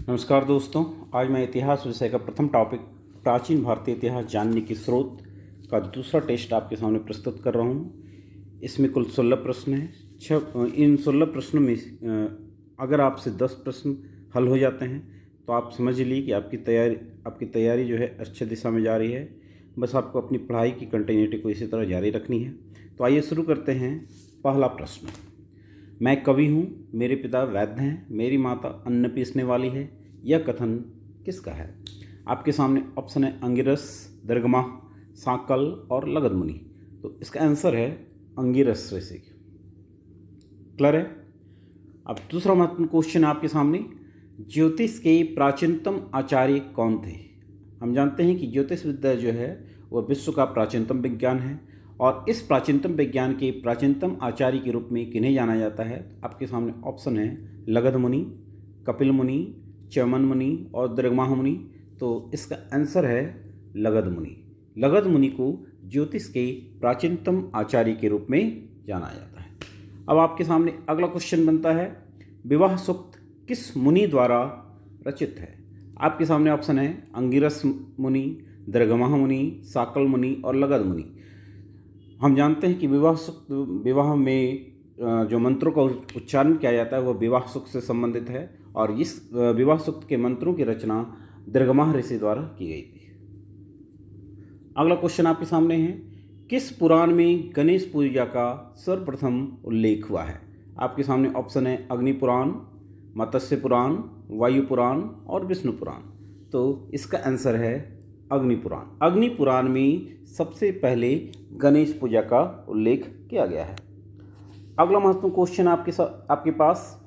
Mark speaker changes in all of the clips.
Speaker 1: नमस्कार दोस्तों। आज मैं इतिहास विषय का प्रथम टॉपिक प्राचीन भारतीय इतिहास जानने के स्रोत का दूसरा टेस्ट आपके सामने प्रस्तुत कर रहा हूँ। इसमें कुल 16 प्रश्न हैं। इन 16 प्रश्नों में अगर आपसे 10 प्रश्न हल हो जाते हैं तो आप समझ लीजिए कि आपकी तैयारी जो है अच्छी दिशा में जा रही है। बस आपको अपनी पढ़ाई की कंटिन्यूटी को इसी तरह जारी रखनी है। तो आइए शुरू करते हैं। पहला प्रश्न, मैं कवि हूँ, मेरे पिता वैद्य हैं, मेरी माता अन्न पीसने वाली है। यह कथन किसका है? आपके सामने ऑप्शन है अंगिरस, दर्गमाह, साकल और लगध मुनि। तो इसका आंसर है अंगिरस ऋषि। क्लियर है? अब दूसरा महत्वपूर्ण क्वेश्चन आपके सामने, ज्योतिष के प्राचीनतम आचार्य कौन थे? हम जानते हैं कि ज्योतिष विद्या जो है वह विश्व का प्राचीनतम विज्ञान है और इस प्राचीनतम विज्ञान के प्राचीनतम आचार्य के रूप में किन्हें जाना जाता है? आपके सामने ऑप्शन है लगध मुनि, कपिल मुनि, च्यवन मुनि और दृगमाह मुनि। तो इसका आंसर है लगध मुनि। लगध मुनि को ज्योतिष के प्राचीनतम आचार्य के रूप में जाना जाता है। अब आपके सामने अगला क्वेश्चन बनता है, विवाह सूक्त किस मुनि द्वारा रचित है? आपके सामने ऑप्शन है अंगिरस मुनि, दृगमाह मुनि, साकल मुनि और लगध मुनि। हम जानते हैं कि विवाह में जो मंत्रों का उच्चारण किया जाता है वह विवाह सूक्त से संबंधित है और इस विवाह सूक्त के मंत्रों की रचना दृगमाह ऋषि द्वारा की गई थी। अगला क्वेश्चन आपके सामने है, किस पुराण में गणेश पूजा का सर्वप्रथम उल्लेख हुआ है? आपके सामने ऑप्शन है अग्नि पुराण, मत्स्य पुराण, वायु पुराण और विष्णु पुराण। तो इसका आंसर है अग्नि पुराण। अग्नि पुराण में सबसे पहले गणेश पूजा का उल्लेख किया गया है। अगला महत्वपूर्ण क्वेश्चन आपके पास,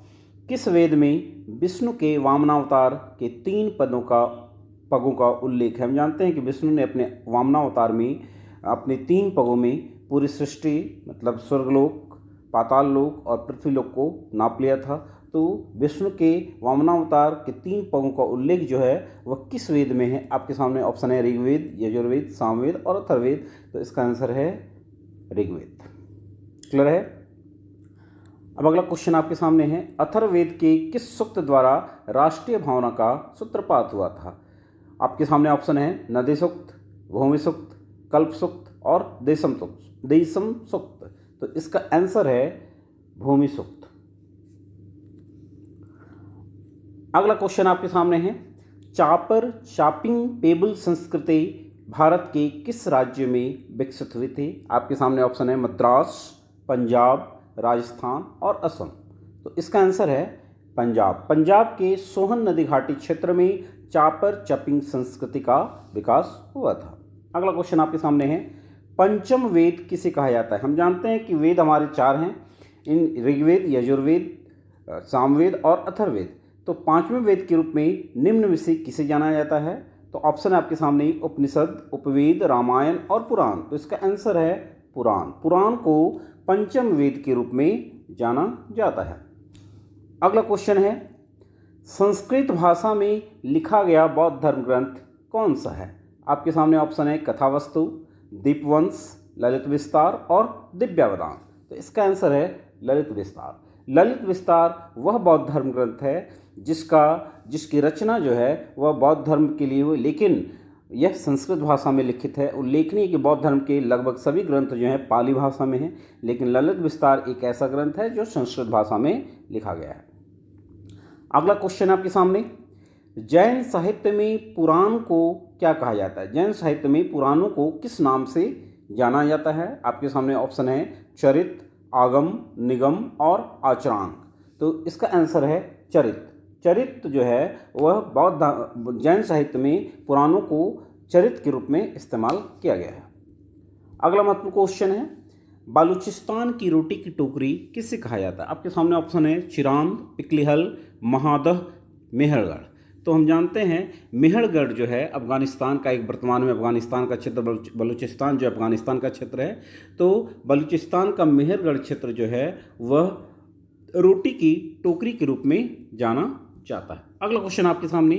Speaker 1: किस वेद में विष्णु के वामनावतार के 3 पगों का उल्लेख है? हम जानते हैं कि विष्णु ने अपने वामनावतार में अपने 3 पगों में पूरी सृष्टि मतलब स्वर्गलोक, पाताल लोक और पृथ्वीलोक को नाप लिया था। तो विष्णु के वामनावतार के 3 पगों का उल्लेख जो है वह किस वेद में है? आपके सामने ऑप्शन है ऋग्वेद, यजुर्वेद, सामवेद और अथर्ववेद। तो इसका आंसर है ऋग्वेद। क्लियर है? अब अगला क्वेश्चन आपके सामने है, अथर्ववेद के किस सूक्त द्वारा राष्ट्रीय भावना का सूत्रपात हुआ था? आपके सामने ऑप्शन है नदी सूक्त, भूमि सूक्त, कल्प सूक्त और देशम सूक्त। तो इसका आंसर है भूमि सूक्त। अगला क्वेश्चन आपके सामने है, चापर चापिंग पेबल संस्कृति भारत के किस राज्य में विकसित हुई थी? आपके सामने ऑप्शन है मद्रास, पंजाब, राजस्थान और असम। तो इसका आंसर है पंजाब। पंजाब के सोहन नदी घाटी क्षेत्र में चापर चपिंग संस्कृति का विकास हुआ था। अगला क्वेश्चन आपके सामने है, पंचम वेद किसे कहा जाता है? हम जानते हैं कि वेद हमारे 4 हैं, इन ऋग्वेद, यजुर्वेद, सामवेद और अथर्ववेद। तो 5वें वेद के रूप में निम्न में से किसे जाना जाता है? तो ऑप्शन है आपके सामने उपनिषद, उपवेद, रामायण और पुराण। तो इसका आंसर है पुराण। पुराण को पंचम वेद के रूप में जाना जाता है। अगला क्वेश्चन है, संस्कृत भाषा में लिखा गया बौद्ध धर्म ग्रंथ कौन सा है? आपके सामने ऑप्शन है कथावस्तु, दीपवंश, ललित विस्तार और दिव्यावदान। तो इसका आंसर है ललित विस्तार। ललित विस्तार वह बौद्ध धर्म ग्रंथ है जिसकी रचना जो है वह बौद्ध धर्म के लिए हुई, लेकिन यह संस्कृत भाषा में लिखित है। उल्लेखनीय कि बौद्ध धर्म के लगभग सभी ग्रंथ जो हैं पाली भाषा में हैं, लेकिन ललित विस्तार एक ऐसा ग्रंथ है जो संस्कृत भाषा में लिखा गया है। अगला क्वेश्चन आपके सामने, जैन साहित्य में पुराण को क्या कहा जाता है? जैन साहित्य में पुराणों को किस नाम से जाना जाता है? आपके सामने ऑप्शन है चरित, आगम, निगम और आचरांक। तो इसका आंसर है चरित। चरित जो है वह जैन साहित्य में पुराणों को चरित के रूप में इस्तेमाल किया गया है। अगला महत्वपूर्ण क्वेश्चन है, बलूचिस्तान की रोटी की टोकरी किसे कहा जाता है? आपके सामने ऑप्शन है चिरांद, पिकलिहल, महादह, मेहरगढ़। तो हम जानते हैं मेहरगढ़ जो है अफगानिस्तान का वर्तमान में अफगानिस्तान का क्षेत्र, बलूचिस्तान जो अफगानिस्तान का क्षेत्र है, तो बलूचिस्तान का मेहरगढ़ क्षेत्र जो है वह रोटी की टोकरी के रूप में जाना जाता है। अगला क्वेश्चन आपके सामने,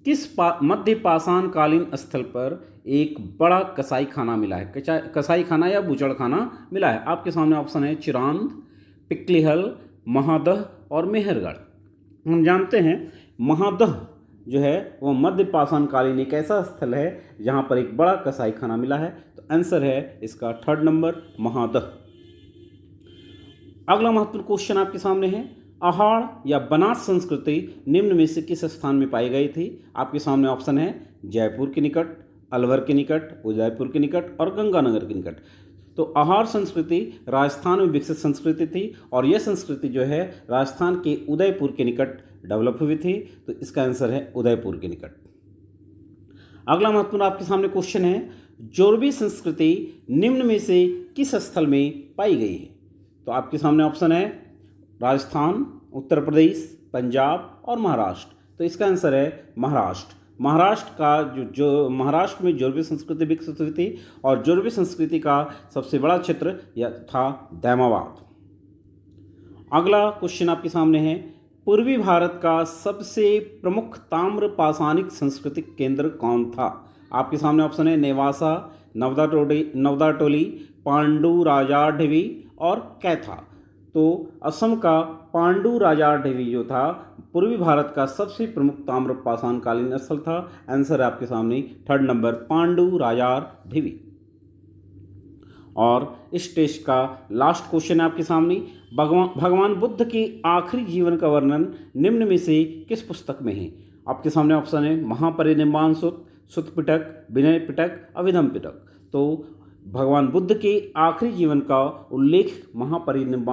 Speaker 1: किस मध्य पाषाण कालीन स्थल पर एक बड़ा कसाई खाना मिला है? कसाई खाना या बूचड़ खाना मिला है? आपके सामने ऑप्शन है चिरांद, पिकलिहल, महादह और मेहरगढ़। हम जानते हैं महादह जो है वो मध्य पाषाणकालीन एक ऐसा स्थल है जहाँ पर एक बड़ा कसाई खाना मिला है। तो आंसर है इसका 3rd नंबर महादह। अगला महत्वपूर्ण क्वेश्चन आपके सामने है, अहाड़ या बनास संस्कृति निम्न में से किस स्थान में पाई गई थी? आपके सामने ऑप्शन है जयपुर के निकट, अलवर के निकट, उदयपुर के निकट और गंगानगर के निकट। तो अहाड़ संस्कृति राजस्थान में विकसित संस्कृति थी और यह संस्कृति जो है राजस्थान के उदयपुर के निकट डेवलप हुई थी। तो इसका आंसर है उदयपुर के निकट। अगला महत्वपूर्ण आपके सामने क्वेश्चन है, जोरबी संस्कृति निम्न में से किस स्थल में पाई गई है? तो आपके सामने ऑप्शन है राजस्थान, उत्तर प्रदेश, पंजाब और महाराष्ट्र। तो इसका आंसर है महाराष्ट्र। महाराष्ट्र का जो महाराष्ट्र में जोरबी संस्कृति विकसित हुई थी और जोरबी संस्कृति का सबसे बड़ा क्षेत्र यह था दैमाबाद। अगला क्वेश्चन आपके सामने है, पूर्वी भारत का सबसे प्रमुख ताम्र पाषाणिक सांस्कृतिक केंद्र कौन था? आपके सामने ऑप्शन है नेवासा, नवदाटोली, पांडु राजाढवी और कैथा। तो असम का पांडु राजाढवी जो था पूर्वी भारत का सबसे प्रमुख ताम्र पाषाणकालीन स्थल था। आंसर है आपके सामने 3rd नंबर पांडु राजाढवी। और इस टेस्ट का लास्ट क्वेश्चन है आपके सामने, भगवान बुद्ध के आखिरी जीवन का वर्णन निम्न में से किस पुस्तक में है? आपके सामने ऑप्शन है महापरिनिर्वाण सूत्र, सुत्त पिटक, विनय पिटक, अभिधम पिटक। तो भगवान बुद्ध के आखिरी जीवन का उल्लेख महापरिनिर्वाण